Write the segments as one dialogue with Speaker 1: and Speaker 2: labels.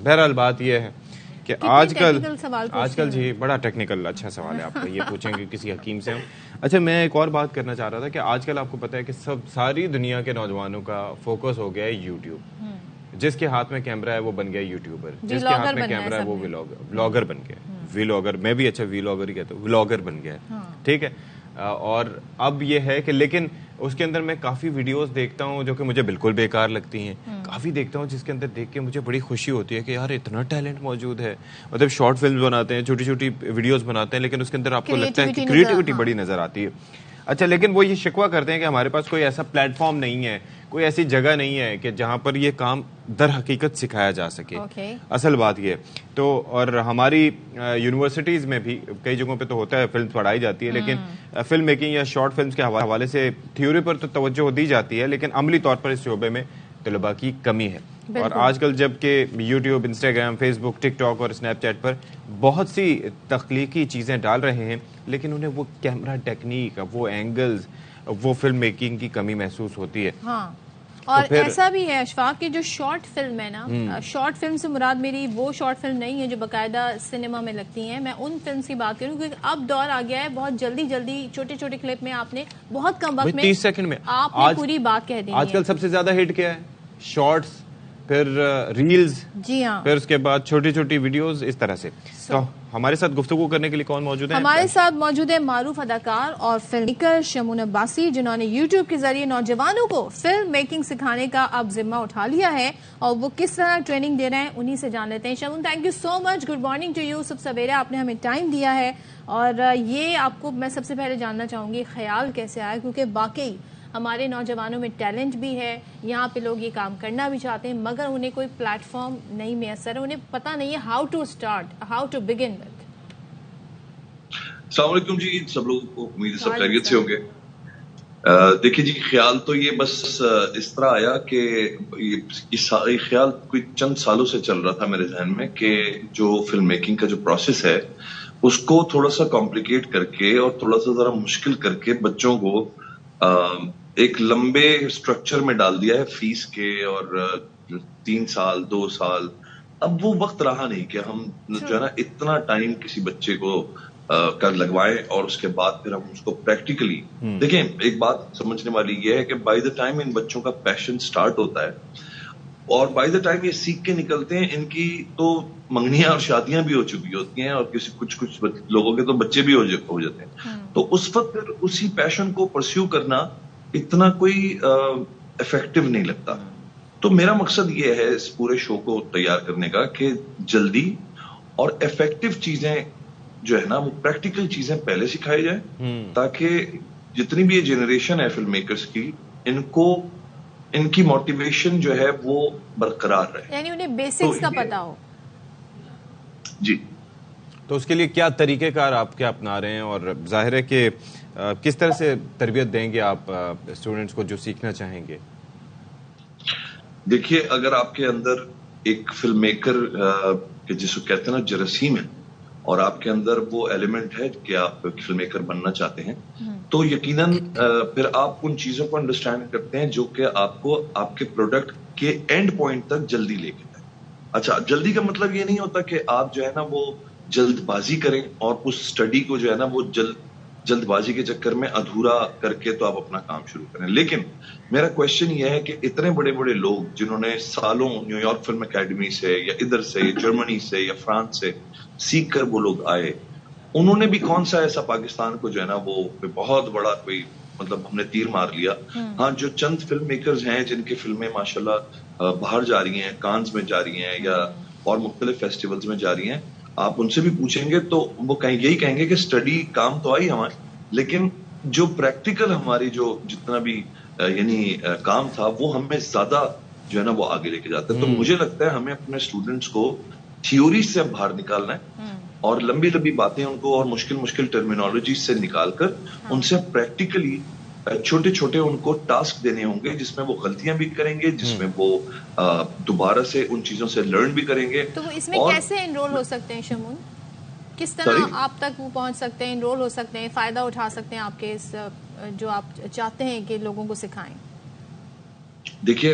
Speaker 1: بہرحال بات یہ ہے کہ آج کل جی بڑا ٹیکنیکل اچھا سوال ہے آپ کا، یہ پوچھیں گے کسی حکیم سے ہم. اچھا میں ایک اور بات کرنا چاہ رہا تھا کہ آج کل آپ کو پتا ہے کہ ساری دنیا کے نوجوانوں کا فوکس ہو گیا ہے یوٹیوب. جس کے ہاتھ میں کیمرہ ہے وہ بن گیا یوٹیوبر، جس کے ہاتھ میں کیمرہ ہے وہ ولاگر بن گیا. ولاگر میں بھی اچھا ولاگر ہی کہتا ہوں، ولاگر بن گیا ہے. ٹھیک ہے. اور اب یہ ہے کہ لیکن اس کے اندر میں کافی ویڈیوز دیکھتا ہوں جو کہ مجھے بالکل بیکار لگتی ہیں، کافی دیکھتا ہوں جس کے اندر دیکھ کے مجھے بڑی خوشی ہوتی ہے کہ یار اتنا ٹیلنٹ موجود ہے. مطلب شارٹ فلمز بناتے ہیں، چھوٹی چھوٹی ویڈیوز بناتے ہیں، لیکن اس کے اندر آپ کو لگتا ہے کہ کریٹیوٹی بڑی نظر آتی ہے. اچھا لیکن وہ یہ شکوہ کرتے ہیں کہ ہمارے پاس کوئی ایسا پلیٹ فارم نہیں ہے، کوئی ایسی جگہ نہیں ہے کہ جہاں پر یہ کام در حقیقت سکھایا جا سکے. اصل بات یہ تو، اور ہماری یونیورسٹیز میں بھی کئی جگہوں پہ تو ہوتا ہے فلم پڑھائی جاتی ہے، لیکن فلم میکنگ یا شارٹ فلمز کے حوالے سے تھیوری پر تو توجہ دی جاتی ہے، لیکن عملی طور پر اس شعبے میں طلباء کی کمی ہے. اور آج کل جب کہ یوٹیوب، انسٹاگرام، فیس بک، ٹک ٹاک اور اسنیپ چیٹ پر بہت سی تخلیقی چیزیں ڈال رہے ہیں، لیکن انہیں وہ کیمرہ ٹیکنیک، وہ اینگلز، وہ فلم میکنگ کی کمی محسوس ہوتی ہے.
Speaker 2: اور ایسا بھی ہے اشفاق کہ جو شارٹ فلم ہے نا، شارٹ فلم سے مراد میری وہ شارٹ فلم نہیں ہے جو باقاعدہ سنیما میں لگتی ہیں، میں ان فلمز کی بات کروں کیونکہ اب دور آ گیا ہے بہت جلدی چھوٹے چھوٹے کلپ میں آپ نے بہت کم وقت میں
Speaker 1: 30 سیکنڈ میں
Speaker 2: آپ نے پوری بات کہہ دی.
Speaker 1: آج کل سب سے زیادہ ہٹ کیا ہے؟ شارٹس، پھر ریلز،
Speaker 2: جی ہاں،
Speaker 1: پھر اس کے بعد چھوٹی چھوٹی ویڈیوز اس طرح سے. تو ہمارے ساتھ گفتگو کرنے کے لیے کون موجود ہے؟
Speaker 2: ہمارے ساتھ موجود ہے معروف اداکار اور فلم میکر شمون عباسی، جنہوں نے یوٹیوب کے ذریعے نوجوانوں کو فلم میکنگ سکھانے کا اب ذمہ اٹھا لیا ہے، اور وہ کس طرح ٹریننگ دے رہے ہیں انہی سے جان لیتے ہیں. Shamoon, thank you so much, good morning to you. سب سویرے آپ نے ہمیں ٹائم دیا ہے، اور یہ آپ کو میں سب سے پہلے جاننا چاہوں گی خیال کیسے آیا، کیونکہ واقعی ہمارے نوجوانوں میں ٹیلنٹ بھی ہے، یہاں پہ لوگ یہ کام کرنا بھی چاہتے ہیں، مگر انہیں کوئی پلیٹ فارم نہیں میسر ہے، انہیں پتہ نہیں ہے how to start, how to begin with.
Speaker 3: السلام علیکم جی، سب لوگوں کو امید ہے سب خیریت سے ہوں گے. دیکھیے جی، خیال تو یہ بس اس طرح آیا کہ یہ خیال کوئی چند سالوں سے چل رہا تھا میرے ذہن میں کہ جو فلم میکنگ کا جو پروسیس ہے اس کو تھوڑا سا کمپلیکیٹ کر کے اور تھوڑا سا ذرا مشکل کر کے بچوں کو ایک لمبے اسٹرکچر میں ڈال دیا ہے فیس کے، اور 3 سال 2 سال. اب وہ وقت رہا نہیں کہ ہم جو ہے نا اتنا ٹائم کسی بچے کو کر لگوائیں اور اس کے بعد پھر ہم اس کو پریکٹیکلی دیکھیں. ایک بات سمجھنے والی یہ ہے کہ بائی دا ٹائم ان بچوں کا پیشن سٹارٹ ہوتا ہے اور بائی دا ٹائم یہ سیکھ کے نکلتے ہیں، ان کی تو منگنیاں اور شادیاں بھی ہو چکی ہوتی ہیں، اور کچھ لوگوں کے تو بچے بھی ہو جاتے ہیں. تو اس وقت پھر اسی پیشن کو پرسیو کرنا اتنا کوئی افیکٹو نہیں لگتا. تو میرا مقصد یہ ہے اس پورے شو کو تیار کرنے کا کہ جلدی اور افیکٹو چیزیں جو ہے نا وہ پریکٹیکل چیزیں پہلے سکھائی جائیں، تاکہ جتنی بھی یہ جنریشن ہے فلم میکرز کی، ان کی موٹیویشن جو ہے وہ برقرار رہے،
Speaker 2: یعنی انہیں بیسکس کا پتا ہو.
Speaker 3: جی
Speaker 1: تو اس کے لیے کیا طریقہ کار آپ کیا اپنا رہے ہیں، اور ظاہر ہے کہ کس طرح سے تربیت دیں گے آپ اسٹوڈنٹس کو جو سیکھنا چاہیں گے؟
Speaker 3: دیکھیے، اگر آپ کے اندر ایک فلم میکر جس کو کہتے ہیں نا جراثیم ہے، اور آپ کے اندر وہ ایلیمنٹ ہے کہ آپ فلم میکر بننا چاہتے ہیں، تو یقیناً پھر آپ ان چیزوں کو انڈرسٹینڈ کرتے ہیں جو کہ آپ کو آپ کے پروڈکٹ کے اینڈ پوائنٹ تک جلدی لے کے جائیں. اچھا، جلدی کا مطلب یہ نہیں ہوتا کہ آپ جو ہے نا وہ جلد بازی کریں اور اس سٹڈی کو جو ہے نا وہ جلد بازی کے چکر میں ادھورا کر کے تو آپ اپنا کام شروع کریں. لیکن میرا کوشچن یہ ہے کہ اتنے بڑے بڑے لوگ جنہوں نے سالوں نیو یارک فلم اکیڈمی سے یا ادھر سے جرمنی سے یا فرانس سے سیکھ کر وہ لوگ آئے، انہوں نے بھی کون سا ایسا پاکستان کو جو ہے نا وہ بہت بڑا کوئی مطلب ہم نے تیر مار لیا. ہاں، جو چند فلم میکرز ہیں جن کی فلمیں ماشاءاللہ باہر جا رہی ہیں، کانز میں جا رہی ہیں یا اور مختلف فیسٹیولز میں جا رہی ہیں، آپ ان سے بھی پوچھیں گے تو وہ یہی کہیں گے کہ اسٹڈی کام تو آئی ہماری، لیکن جو پریکٹیکل ہماری جو جتنا بھی یعنی کام تھا وہ ہمیں زیادہ جو ہے نا وہ آگے لے کے جاتا ہے. تو مجھے لگتا ہے ہمیں اپنے اسٹوڈنٹس کو تھیوری سے باہر نکالنا ہے اور لمبی لمبی باتیں ان کو اور مشکل ٹرمینالوجی سے نکال کر ان سے پریکٹیکلی چھوٹے چھوٹے ان کو ٹاسک دینے ہوں گے جس میں وہ غلطیاں بھی کریں گے، جس میں وہ دوبارہ سے ان چیزوں سے لرن بھی کریں گے.
Speaker 2: تو اس میں کیسے انرول ہو سکتے ہیں شمون؟ کس طرح آپ تک وہ پہنچ سکتے ہیں، انرول ہو سکتے ہیں، فائدہ اٹھا سکتے ہیں آپ کے اس جو آپ چاہتے ہیں کہ لوگوں کو سکھائیں؟
Speaker 3: دیکھیے،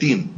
Speaker 3: 3